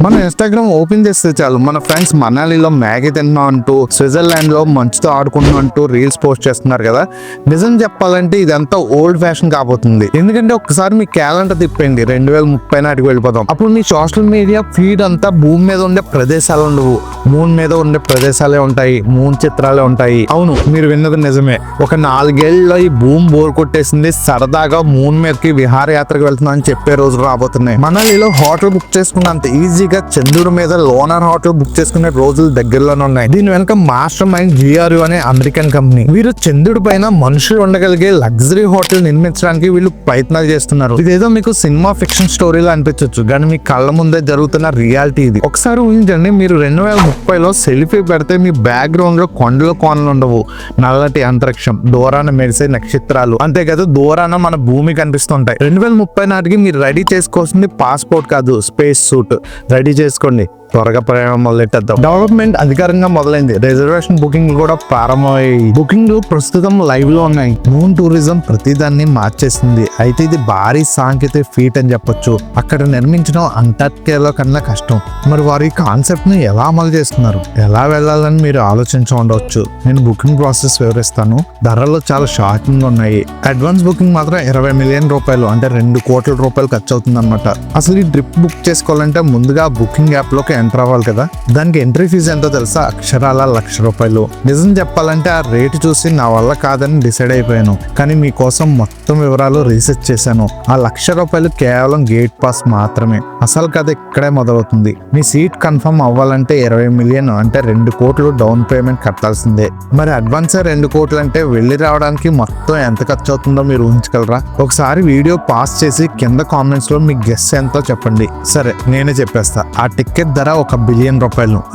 మన Instagram open చేస్తే చాలు మన ఫ్రెండ్స్ మనాలిలో మ్యాగీ తిన్నాం అంటూ, స్విట్జర్లాండ్ లో మంచుతో ఆడుకుంటున్నాం అంటూ రీల్స్ పోస్ట్ చేస్తున్నారు కదా. నిజం చెప్పాలంటే ఇదంతా ఓల్డ్ ఫ్యాషన్ కాబోతుంది. ఎందుకంటే ఒక్కసారి మీ క్యాలెండర్ తిప్పండి, 2030 నాటికి వెళ్ళిపోతాం. అప్పుడు మీ సోషల్ మీడియా ఫీడ్ అంతా భూమి మీద ఉండే ప్రదేశాలు ఉండవు, మూన్ మీద ఉండే ప్రదేశాలే ఉంటాయి, మూన్ చిత్రాలే ఉంటాయి. అవును, మీరు విన్నది నిజమే. ఒక 4 ఏళ్లలో ఈ భూమి బోర్ కొట్టేసింది, సరదాగా మూన్ మీదకి విహారయాత్రకు వెళ్తున్నాం అని చెప్పే రోజులు రాబోతున్నాయి. మనాలిలో హోటల్ బుక్ చేసుకున్నంత ఈజీగా చంద్రుడి మీద లోనర్ హోటల్ బుక్ చేసుకునే రోజులు దగ్గరలోనే ఉన్నాయి. దీని వెనక మాస్టర్ మైండ్ GRU అనే అమెరికన్ కంపెనీ. వీరు చంద్రుడి పైన మనుషులు ఉండగలిగే లగ్జరీ హోటల్ నిర్మించడానికి వీళ్ళు ప్రయత్నాలు చేస్తున్నారు. ఇదేదో మీకు సినిమా ఫిక్షన్ స్టోరీలో అనిపించవచ్చు, కానీ మీ కళ్ళ ముందే జరుగుతున్న రియాలిటీ ఇది. ఒకసారి ఊహించండి, మీరు 2030లో సెల్ఫీ పెడితే మీ బ్యాక్గ్రౌండ్ లో కొండలు కోనలు ఉండవు, నల్లటి అంతరిక్షం, దూరాన మెరిసే నక్షత్రాలు, అంతే కదా దూరాన మన భూమి కనిపిస్తుంటాయి. 2030 నాటికి మీరు రెడీ చేసుకోవాల్సింది పాస్పోర్ట్ కాదు, స్పేస్ సూట్. రెడీ చేసుకోండి, త్వరగా ప్రయాణం మొదలెట్టేద్దాం. డెవలప్మెంట్ అధికారంగా మొదలైంది. రిజర్వేషన్ బుకింగ్ కూడా ప్రారంభమయ్యాయి. బుకింగ్లు ప్రస్తుతం లైవ్ లో ఉన్నాయి. మూన్ టూరిజం ప్రతిదాన్ని మార్చేసింది. అయితే ఇది భారీ సాంకేతిక ఫీట్ అని చెప్పొచ్చు. అక్కడ నిర్మించడం అంటార్కిటికాలో కన్నా కష్టం. మరి వారు ఈ కాన్సెప్ట్ ని ఎలా అమలు చేస్తున్నారు, ఎలా వెళ్ళాలని మీరు ఆలోచించి ఉండవచ్చు. నేను బుకింగ్ ప్రాసెస్ వివరిస్తాను. ధరలు చాలా షాకింగ్ గా ఉన్నాయి. అడ్వాన్స్ బుకింగ్ మాత్రం 20 మిలియన్ రూపాయలు, అంటే 2 కోట్ల రూపాయలు ఖర్చు అవుతుంది అనమాట. అసలు ఈ ట్రిప్ బుక్ చేసుకోవాలంటే ముందుగా బుకింగ్ యాప్ లోకి ఎంటర్ అవ్వాలి కదా. దానికి ఎంట్రీ ఫీజు ఎంతో తెలుసా? అక్షరాల ₹1,00,000. నిజం చెప్పాలంటే ఆ రేటు చూసి నా వల్ల కాదని డిసైడ్ అయిపోయాను. కానీ మీకోసం మొత్తం వివరాలు రీసెర్చ్ చేశాను. ఆ ₹1,00,000 కేవలం గేట్ పాస్ మాత్రమే. అసలు కథ ఇక్కడే మొదలవుతుంది. మీ సీట్ కన్ఫర్మ్ అవ్వాలంటే 20 మిలియన్, అంటే 2 కోట్లు డౌన్ పేమెంట్ కట్టాల్సిందే. మరి అడ్వాన్స్ 2 కోట్లు అంటే వెళ్ళి రావడానికి మొత్తం ఎంత ఖర్చు అవుతుందో మీరు ఊహించగలరా? ఒకసారి వీడియో పాస్ చేసి కింద కామెంట్స్ లో మీ గెస్ ఎంతో చెప్పండి. సరే, నేనే చెప్పేస్తా. ఆ టికెట్ ధర ₹1 బిలియన్,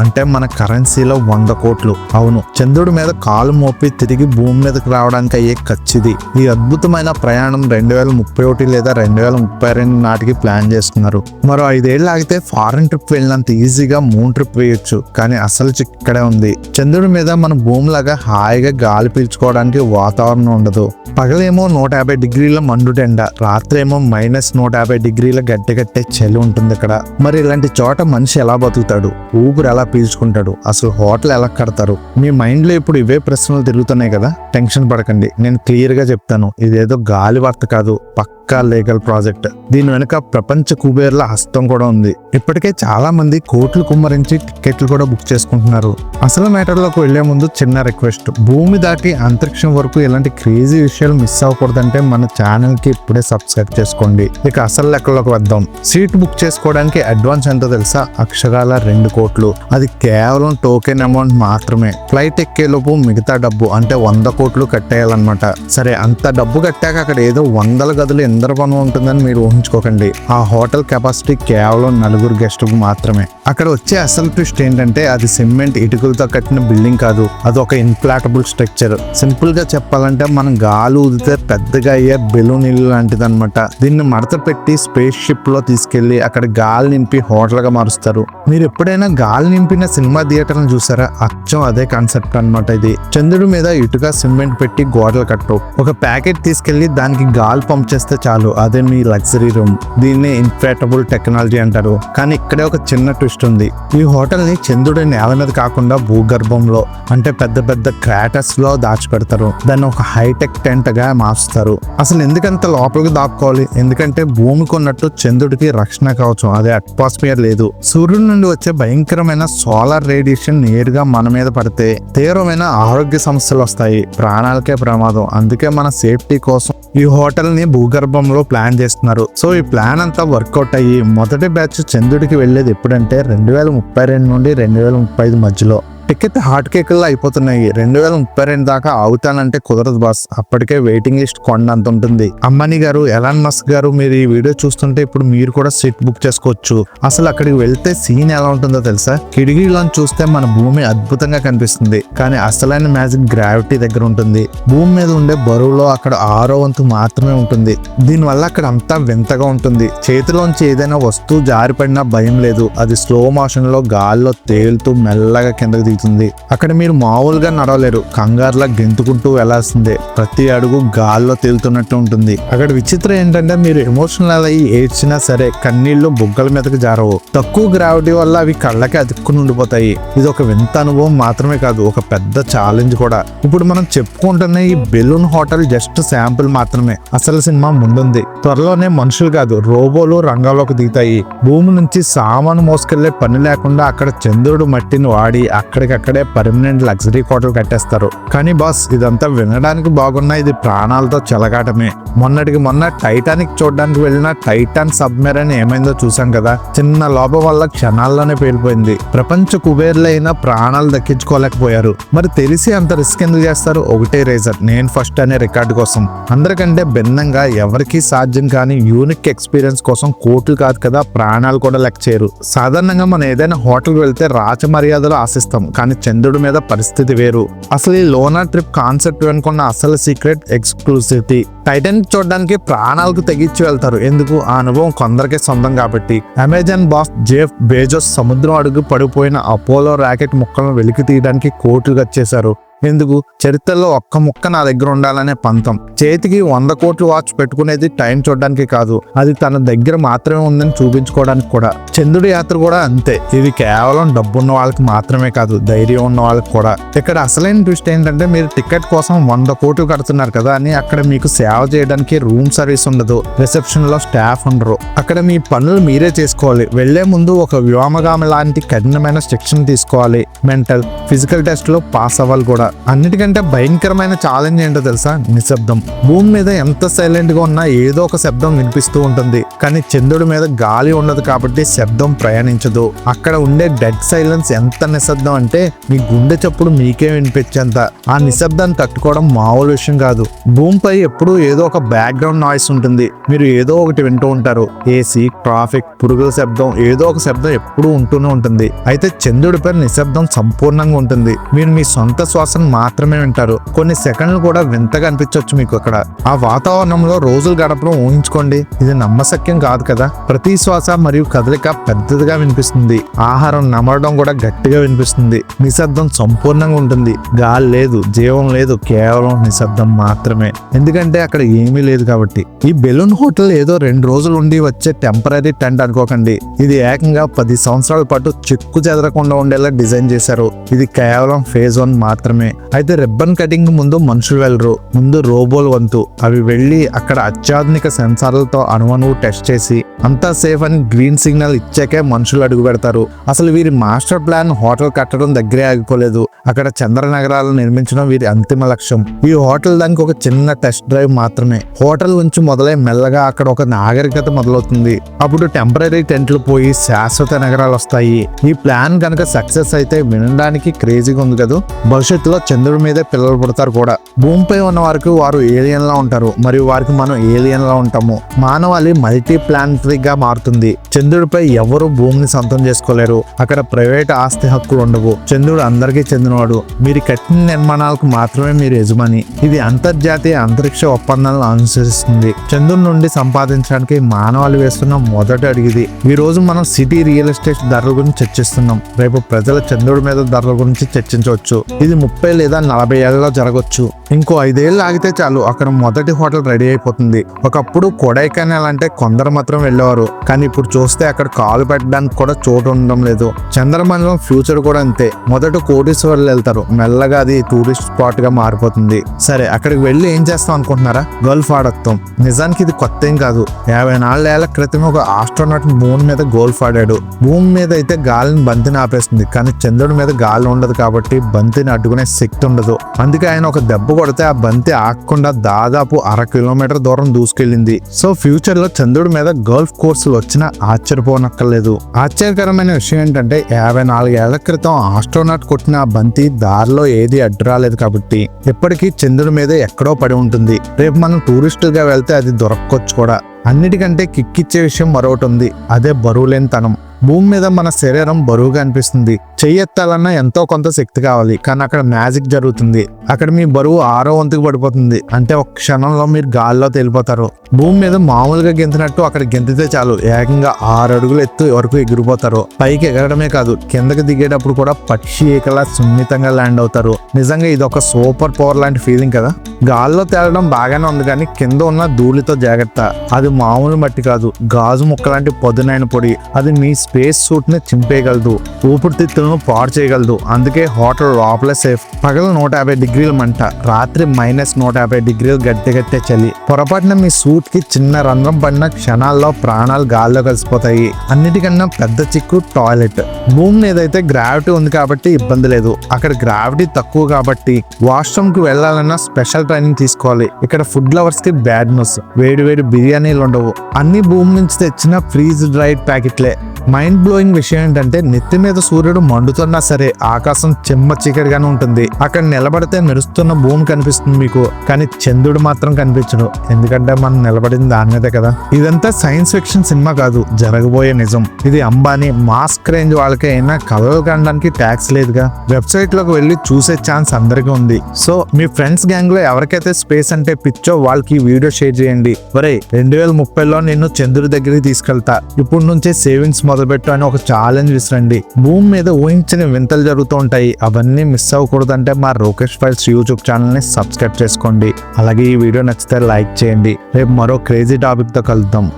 అంటే మన కరెన్సీలో 100 కోట్లు. అవును, చంద్రుడి మీద కాలు మోపి తిరిగి భూమి మీదకి రావడానికి అయ్యే ఖర్చుది. ఈ అద్భుతమైన ప్రయాణం 2031 లేదా 2032 నాటికి ప్లాన్ చేస్తున్నారు. మరో 5 ఏళ్ళు ఆగితే ఫారెన్ ట్రిప్ వెళ్ళినంత ఈజీగా మూన్ ట్రిప్ వేయొచ్చు. కానీ అసలు ఇక్కడే ఉంది. చంద్రుడి మీద మన భూమిలాగా హాయిగా గాలి పీల్చుకోవడానికి వాతావరణం ఉండదు. పగలేమో 150 డిగ్రీల మండుటెండ, రాత్రేమో -150 డిగ్రీల గట్టెగట్టే చలి ఉంటుంది ఇక్కడ. మరి ఇలాంటి చోట మనిషి ఎలా బతుకుతాడు? ఊపిరి ఎలా పీల్చుకుంటాడు? అసలు హోటల్ ఎలా కడతారు? మీ మైండ్ లో ఇప్పుడు ఇవే ప్రశ్నలు తిరుగుతున్నాయి కదా. టెన్షన్ పడకండి, నేను క్లియర్ గా చెప్తాను. ఇదేదో గాలి వార్త కాదు, పక్కా లీగల్ ప్రాజెక్ట్. దీని వెనుక ప్రపంచ కుబేర్ల హస్తం కూడా ఉంది. ఇప్పటికే చాలా మంది కోట్లు కుమ్మరించి టికెట్లు కూడా బుక్ చేసుకుంటున్నారు. అసలు మ్యాటర్ లోకి వెళ్లే ముందు చిన్న రిక్వెస్ట్. భూమి దాటి అంతరిక్షం వరకు ఇలాంటి క్రేజీ విషయాలు మిస్ అవ్వకూడదంటే మన ఛానల్ కి ఇప్పుడే సబ్స్క్రైబ్ చేసుకోండి. ఇక అసలు లెక్కలోకి వద్దాం. సీట్ బుక్ చేసుకోవడానికి అడ్వాన్స్ ఎంతో తెలుసా? అక్షరాల 2 కోట్లు. అది కేవలం టోకెన్ అమౌంట్ మాత్రమే. ఫ్లైట్ ఎక్కేలోపు మిగతా డబ్బు, అంటే 100 కోట్లు కట్టేయాలన్నమాట. సరే, అంత డబ్బు కట్టాక అక్కడ ఏదో 100 గదులు ఎందరపనం ఉంటుందని మీరు ఊహించుకోకండి. ఆ హోటల్ కెపాసిటీ కేవలం 4 గెస్టులకు మాత్రమే. అక్కడ వచ్చే అసలు ట్విస్ట్ ఏంటంటే అది సిమెంట్ ఇటుకలతో కట్టిన బిల్డింగ్ కాదు, అది ఒక ఇన్ఫ్లాటబుల్ స్ట్రక్చర్. సింపుల్ గా చెప్పాలంటే మనం గాలి ఊదితే పెద్దగా అయ్యే బెలూన్ ఇల్లు లాంటిది అనమాట. దీన్ని మడత పెట్టి స్పేస్ షిప్ లో తీసుకెళ్లి అక్కడ గాలి నింపి హోటల్ గా మారుస్తారు. మీరు ఎప్పుడైనా గాలి నింపిన సినిమా థియేటర్ని చూసారా? అచ్చం అదే కాన్సెప్ట్ అనమాట ఇది. చంద్రుడి మీద ఇటుక సిమెంట్ పెట్టి గోడలు కట్టవు. ఒక ప్యాకెట్ తీసుకెళ్లి దానికి గాలి పంప్ చేస్తే చాలు, అదే మీ లగ్జరీ రూమ్. దీన్ని ఇన్ఫ్లాటబుల్ టెక్నాలజీ అంటారు. కానీ ఇక్కడే ఒక చిన్న ట్విస్ట్ ఉంది. ఈ హోటల్ ని చంద్రుడి నేల మీద కాకుండా భూగర్భంలో, అంటే పెద్ద పెద్ద క్రాటర్స్ లో దాచిపెడతారు. దాన్ని ఒక హైటెక్ టెంట్ గా మార్చుతారు. అసలు ఎందుకంత లోపలికి దాక్కోవాలి? ఎందుకంటే భూమికి ఉన్నట్టు చంద్రుడికి రక్షణ కవచం, అదే అట్మాస్ఫియర్ లేదు. సూర్యుడి నుండి వచ్చే భయంకరమైన సోలార్ రేడియేషన్ నేరుగా మన మీద పడితే తీవ్రమైన ఆరోగ్య సమస్యలు వస్తాయి, ప్రాణాలకే ప్రమాదం. అందుకే మన సేఫ్టీ కోసం ఈ హోటల్ ని భూగర్భంలో ప్లాన్ చేస్తున్నారు. సో ఈ ప్లాన్ అంతా వర్కౌట్ అయ్యి మొదటి బ్యాచ్ చంద్రుడికి వెళ్లేది ఎప్పుడంటే 2032 నుండి 2035 మధ్యలో. టికెట్ హాట్ కేకుల్లో అయిపోతున్నాయి. 2032 దాకా అవుతానంటే కుదరదు బాస్. అప్పటికే వెయిటింగ్ లిస్ట్ కొండంత ఉంటుంది. అంబానీ గారు, ఎలాన్ మస్క్ గారు, మీరు ఈ వీడియో చూస్తుంటే ఇప్పుడు మీరు కూడా సీట్ బుక్ చేసుకోవచ్చు. అసలు అక్కడికి వెళ్తే సీన్ ఎలా ఉంటుందో తెలుసా? కిటికీలోని చూస్తే మన భూమి అద్భుతంగా కనిపిస్తుంది. కానీ అసలైన మ్యాజిక్ గ్రావిటీ దగ్గర ఉంటుంది. భూమి మీద ఉండే బరువులో అక్కడ 6వ వంతు మాత్రమే ఉంటుంది. దీనివల్ల అక్కడ అంతా వింతగా ఉంటుంది. చేతిలోంచి ఏదైనా వస్తువు జారిపడినా భయం లేదు. అది స్లో మోషన్ లో గాల్లో తేలుతూ మెల్లగా కిందకి వెళ్తుంది. అక్కడ మీరు మామూలుగా నడవలేరు, కంగారులా గెంతుకుంటూ వెళ్లాల్సిందే. ప్రతి అడుగు గాల్లో తేలుతున్నట్టు ఉంటుంది. అక్కడ విచిత్రం ఏంటంటే మీరు ఎమోషనల్ అయ్యి ఏడ్చినా సరే కన్నీళ్లు బుగ్గల మీదకి జారవు. తక్కువ గ్రావిటీ వల్ల అవి కళ్ళకి అతుక్కుని ఉండిపోతాయి. ఇది ఒక వింత అనుభవం మాత్రమే కాదు, ఒక పెద్ద ఛాలెంజ్ కూడా. ఇప్పుడు మనం చెప్పుకుంటున్న ఈ బెలూన్ హోటల్ జస్ట్ శాంపుల్ మాత్రమే. అసలు సినిమా ముందుంది. త్వరలోనే మనుషులు కాదు, రోబోలు రంగంలోకి దిగుతాయి. భూమి నుంచి సామాను మోసుకెళ్లే పని లేకుండా అక్కడ చంద్రుడు మట్టిని వాడి అక్కడికక్కడే పర్మనెంట్ లగ్జరీ హోటల్ కట్టేస్తారు. కానీ బాస్, ఇదంతా వినడానికి బాగున్నా ఇది ప్రాణాలతో చెలగాటమే. మొన్నటికి మొన్న టైటానిక్ చూడడానికి వెళ్ళిన టైటాన్ సబ్మెరైన్ ఏమైందో చూసాం కదా. చిన్న లోపం వల్ల క్షణాల్లోనే పేలిపోయింది. ప్రపంచ కుబేర్లైన ప్రాణాలు దక్కించుకోలేకపోయారు. మరి తెలిసి అంత రిస్క్ ఎందుకు చేస్తారు? ఒకటే రీజన్, నేను ఫస్ట్ అనే రికార్డు కోసం. అందరికంటే భిన్నంగా ఎవరికీ సాధ్యం కాని యూనిక్ ఎక్స్పీరియన్స్ కోసం కోట్లు కాదు కదా, ప్రాణాలు కూడా లెక్క చేయరు. సాధారణంగా మనం ఏదైనా హోటల్కి వెళ్తే రాచ మర్యాదలు ఆశిస్తాం, కానీ చంద్రుడి మీద పరిస్థితి వేరు. అసలు ఈ లోనా ట్రిప్ కాన్సెప్ట్ వెనుకున్న అసలు సీక్రెట్ ఎక్స్క్లూసివిటీ. టైటానిక్ చూడడానికి ప్రాణాలకు తెగించి వెళ్తారు. ఎందుకు? ఆ అనుభవం కొందరికే సొంతం కాబట్టి. అమెజాన్ బాస్ జెఫ్ బేజోస్ సముద్రం అడుగు పడిపోయిన అపోలో రాకెట్ ముక్కలను వెలికి తీయడానికి కోట్లు ఖర్చేశారు. ఎందుకు? చరిత్రలో ఒక్క ముక్క నా దగ్గర ఉండాలనే పంతం. చేతికి 100 కోట్ల వాచ్ పెట్టుకునేది టైం చూడడానికి కాదు, అది తన దగ్గర మాత్రమే ఉందని చూపించుకోవడానికి కూడా. చంద్రుడి యాత్ర కూడా అంతే. ఇది కేవలం డబ్బున్న వాళ్ళకి మాత్రమే కాదు, ధైర్యం ఉన్న వాళ్ళకి కూడా. ఇక్కడ అసలైన ట్విస్ట్ ఏంటంటే మీరు టికెట్ కోసం 100 కోట్లు కడుతున్నారు కదా అని అక్కడ మీకు సేవ చేయడానికి రూమ్ సర్వీస్ ఉండదు, రిసెప్షన్ లో స్టాఫ్ ఉండరు. అక్కడ మీ పనులు మీరే చేసుకోవాలి. వెళ్లే ముందు ఒక వ్యోమగామి లాంటి కఠినమైన శిక్షణ తీసుకోవాలి. మెంటల్, ఫిజికల్ టెస్ట్ లో పాస్ అవ్వాలి కూడా. అన్నిటికంటే భయంకరమైన ఛాలెంజ్ ఏంటో తెలుసా? నిశ్శబ్దం. భూమి మీద ఎంత సైలెంట్ గా ఉన్నా ఏదో ఒక శబ్దం వినిపిస్తూ ఉంటుంది. కానీ చంద్రుడి మీద గాలి ఉండదు కాబట్టి శబ్దం ప్రయాణించదు. అక్కడ ఉండే డెడ్ సైలెన్స్ ఎంత నిశ్శబ్దం అంటే మీ గుండె చప్పుడు మీకే వినిపించేంత. ఆ నిశ్శబ్దాన్ని తట్టుకోవడం మామూలు విషయం కాదు. భూమిపై ఎప్పుడూ ఏదో ఒక బ్యాక్గ్రౌండ్ నాయిస్ ఉంటుంది. మీరు ఏదో ఒకటి వింటూ ఉంటారు. ఏసీ, ట్రాఫిక్, పురుగుల శబ్దం, ఏదో ఒక శబ్దం ఎప్పుడూ ఉంటూనే ఉంటుంది. అయితే చంద్రుడిపై నిశ్శబ్దం సంపూర్ణంగా ఉంటుంది. మీరు మీ సొంత శ్వాస మాత్రమే వింటారు. కొన్ని సెకండ్లు కూడా వింతగా అనిపించవచ్చు మీకు అక్కడ. ఆ వాతావరణంలో రోజులు గడపడం ఊహించుకోండి. ఇది నమ్మశక్యం కాదు కదా. ప్రతి శ్వాస మరియు కదలిక పెద్దదిగా వినిపిస్తుంది. ఆహారం నమలడం కూడా గట్టిగా వినిపిస్తుంది. నిశ్శబ్దం సంపూర్ణంగా ఉంటుంది. గాలి లేదు, జీవం లేదు, కేవలం నిశ్శబ్దం మాత్రమే. ఎందుకంటే అక్కడ ఏమీ లేదు కాబట్టి. ఈ బెలూన్ హోటల్ ఏదో 2 రోజులు ఉండి వచ్చే టెంపరీ టెంట్ అనుకోకండి. ఇది ఏకంగా 10 సంవత్సరాల పాటు చెక్కు చెదరకుండా ఉండేలా డిజైన్ చేశారు. ఇది కేవలం ఫేజ్ 1 మాత్రమే. అయితే రిబ్బన్ కటింగ్ ముందు మనుషులు వెళ్ళరు, ముందు రోబోలు వంతు. అవి వెళ్ళి అక్కడ అత్యాధునిక సెన్సార్లతో అణువణువు టెస్ట్ చేసి అంతా సేఫ్ అని గ్రీన్ సిగ్నల్ ఇచ్చాకే మనుషులు అడుగు పెడతారు. అసలు వీరి మాస్టర్ ప్లాన్ హోటల్ కట్టడం దగ్గరే ఆగిపోలేదు. అక్కడ చంద్ర నగరాలను నిర్మించడం వీరి అంతిమ లక్ష్యం. ఈ హోటల్ దానికి ఒక చిన్న టెస్ట్ డ్రైవ్ మాత్రమే. హోటల్ నుంచి మొదలై మెల్లగా అక్కడ ఒక నాగరికత మొదలవుతుంది. అప్పుడు టెంపరీ టెంట్లు పోయి శాశ్వత నగరాలు వస్తాయి. ఈ ప్లాన్ కనుక సక్సెస్ అయితే వినడానికి క్రేజీగా ఉంది కదా. భవిష్యత్తులో చంద్రుడి మీదే పిల్లలు పుడతారు కూడా. భూమిపై ఉన్న వారికి వారు ఏలియన్ లా ఉంటారు, మరియు వారికి మనం ఏలియన్ లా ఉంటాము. మానవాళి మల్టీ ప్లానటరీగా మారుతుంది. చంద్రుడిపై ఎవరు భూమిని సొంతం చేసుకోలేరు. అక్కడ ప్రైవేట్ ఆస్తి హక్కులు ఉండవు. చంద్రుడు అందరికీ చెందినవాడు. మీరు కట్టిన నిర్మాణాలకు మాత్రమే మీరు యజమాని. ఇది అంతర్జాతీయ అంతరిక్ష ఒప్పందాలను అనుసరిస్తుంది. చంద్రుడి నుండి సంపాదించడానికి మానవాళి వేస్తున్న మొదటి అడిగిది. ఈ రోజు మనం సిటీ రియల్ ఎస్టేట్ ధరల గురించి చర్చిస్తున్నాం. రేపు ప్రజల చంద్రుడి మీద ధరల గురించి చర్చించవచ్చు. ఇది 30 లేదా 40 ఏళ్లలో జరగవచ్చు. ఇంకో 5 ఏళ్ళు ఆగితే చాలు, అక్కడ మొదటి హోటల్ రెడీ అయిపోతుంది. ఒకప్పుడు కొడైకెనాల్ అంటే కొందరు మాత్రం వెళ్ళేవారు, కానీ ఇప్పుడు చూస్తే అక్కడ కాలు పెట్టడానికి కూడా చోటు ఉండడం లేదు. చంద్రమండలం ఫ్యూచర్ కూడా అంతే. మొదట కోటీశ్వర్లు వెళ్తారు, మెల్లగా అది టూరిస్ట్ స్పాట్ గా మారిపోతుంది. సరే, అక్కడికి వెళ్ళి ఏం చేస్తాం అనుకుంటున్నారా? గోల్ఫ్ ఆడతాం. నిజానికి ఇది కొత్త ఏం కాదు. 54 ఏళ్ల క్రితం ఒక ఆస్ట్రోనాట్ మూన్ మీద గోల్ఫ్ ఆడాడు. భూమి మీద అయితే గాలిని బంతిని ఆపేస్తుంది, కానీ చంద్రుడి మీద గాలి ఉండదు కాబట్టి బంతిని అడ్డుకునే శక్తి ఉండదు. అందుకే ఆయన ఒక దెబ్బ కొడితే ఆ బంతి ఆగకుండా దాదాపు 1/2 కిలోమీటర్ దూరం దూసుకెళ్ళింది. సో ఫ్యూచర్ లో చంద్రుడి మీద గోల్ఫ్ కోర్సులు వచ్చినా ఆశ్చర్యపోనక్కర్లేదు. ఆశ్చర్యకరమైన విషయం ఏంటంటే 54 ఏళ్ల క్రితం ఆస్ట్రోనాట్ కొట్టిన ఆ బంతి దారిలో ఏది అడ్డు రాలేదు కాబట్టి ఎప్పటికీ చంద్రుడి మీద ఎక్కడో పడి ఉంటుంది. రేపు మనం టూరిస్టులుగా వెళ్తే అది దొరక్కొచ్చు కూడా. అన్నిటికంటే కిక్కిచ్చే విషయం మరొకటి ఉంది, అదే బరువులేనితనం. భూమి మీద మన శరీరం బరువుగా అనిపిస్తుంది. చెయ్యెత్తాలన్నా ఎంతో కొంత శక్తి కావాలి, కానీ అక్కడ మ్యాజిక్ జరుగుతుంది. అక్కడ మీ బరువు 6వ వంతుకు పడిపోతుంది. అంటే ఒక క్షణంలో మీరు గాల్లో తేలిపోతారు. భూమి మీద మామూలుగా గెంతినట్టు అక్కడ గెంతితే చాలు ఏకంగా 6 అడుగులు ఎత్తు వరకు ఎగిరిపోతారు. పైకి ఎగరడమే కాదు, కిందకి దిగేటప్పుడు కూడా పక్షి ఏకలా సున్నితంగా ల్యాండ్ అవుతారు. నిజంగా ఇది ఒక సూపర్ పవర్ లాంటి ఫీలింగ్ కదా. గాల్లో తేలడం బాగానే ఉంది, కానీ కింద ఉన్న ధూళితో జాగ్రత్త. అది మామూలు మట్టి కాదు, గాజు ముక్క లాంటి పదునైన పొడి. అది మీ స్పేస్ సూట్ ని చింపేయగలదు, ఊపిరితిత్తులను పాడు చేయగలదు. అందుకే హోటల్ లోపలే సేఫ్. పగలు 150 డిగ్రీల మంట, రాత్రి -150 డిగ్రీలు గట్టి చలి. పొరపాటున మీ సూట్ కి చిన్న రంధ్రం పడిన క్షణాల్లో ప్రాణాలు గాల్లో కలిసిపోతాయి. అన్నిటికన్నా పెద్ద చిక్కు టాయిలెట్. భూమి మీద అయితే గ్రావిటీ ఉంది కాబట్టి ఇబ్బంది లేదు, అక్కడ గ్రావిటీ తక్కువ కాబట్టి వాష్రూమ్ కి వెళ్లాలన్నా స్పెషల్ ట్రైనింగ్ తీసుకోవాలి. ఇక్కడ ఫుడ్ లవర్స్ కి బ్యాడ్ న్యూస్, వేడి వేడి బిర్యానీలు ఉండవు. అన్ని భూమి నుంచి తెచ్చిన ఫ్రీజ్ డ్రైడ్ ప్యాకెట్లే. మైండ్ బ్లోయింగ్ విషయం ఏంటంటే నెత్తి మీద సూర్యుడు మండుతున్నా సరే ఆకాశం చెమ్మ చీకటిగానే ఉంటుంది. అక్కడ నిలబడితే మెరుస్తున్న భూమి కనిపిస్తుంది మీకు, కానీ చంద్రుడు మాత్రం కనిపించడు. ఎందుకంటే మనం నిలబడింది దాని మీదే కదా. ఇదంతా సైన్స్ ఫిక్షన్ సినిమా కాదు, జరగబోయే నిజం. ఇది అంబానీ మాస్క్ రేంజ్ వాళ్ళకి అయినా కలలు కనడానికి ట్యాక్స్ లేదుగా. వెబ్సైట్ లోకి వెళ్ళి చూసే ఛాన్స్ అందరికీ ఉంది. సో మీ ఫ్రెండ్స్ గ్యాంగ్ లో ఎవరికైతే స్పేస్ అంటే పిచ్చో వాళ్ళకి ఈ వీడియో షేర్ చేయండి. ఒరే 2030లో నిన్ను చంద్రుడి దగ్గరికి తీసుకెళ్తా, ఇప్పుడు నుంచే సేవింగ్స్ మొదలుపెట్టు అని ఒక ఛాలెంజ్ విసిరండి. భూమి మీద ఊహించిన వింతలు జరుగుతూ ఉంటాయి. అవన్నీ మిస్ అవ్వకూడదంటే మా రోకేష్ ఫైల్స్ యూట్యూబ్ ఛానల్ ని సబ్స్క్రైబ్ చేసుకోండి. అలాగే ఈ వీడియో నచ్చితే లైక్ చేయండి. రేపు మరో క్రేజీ టాపిక్ తో కలుద్దాం.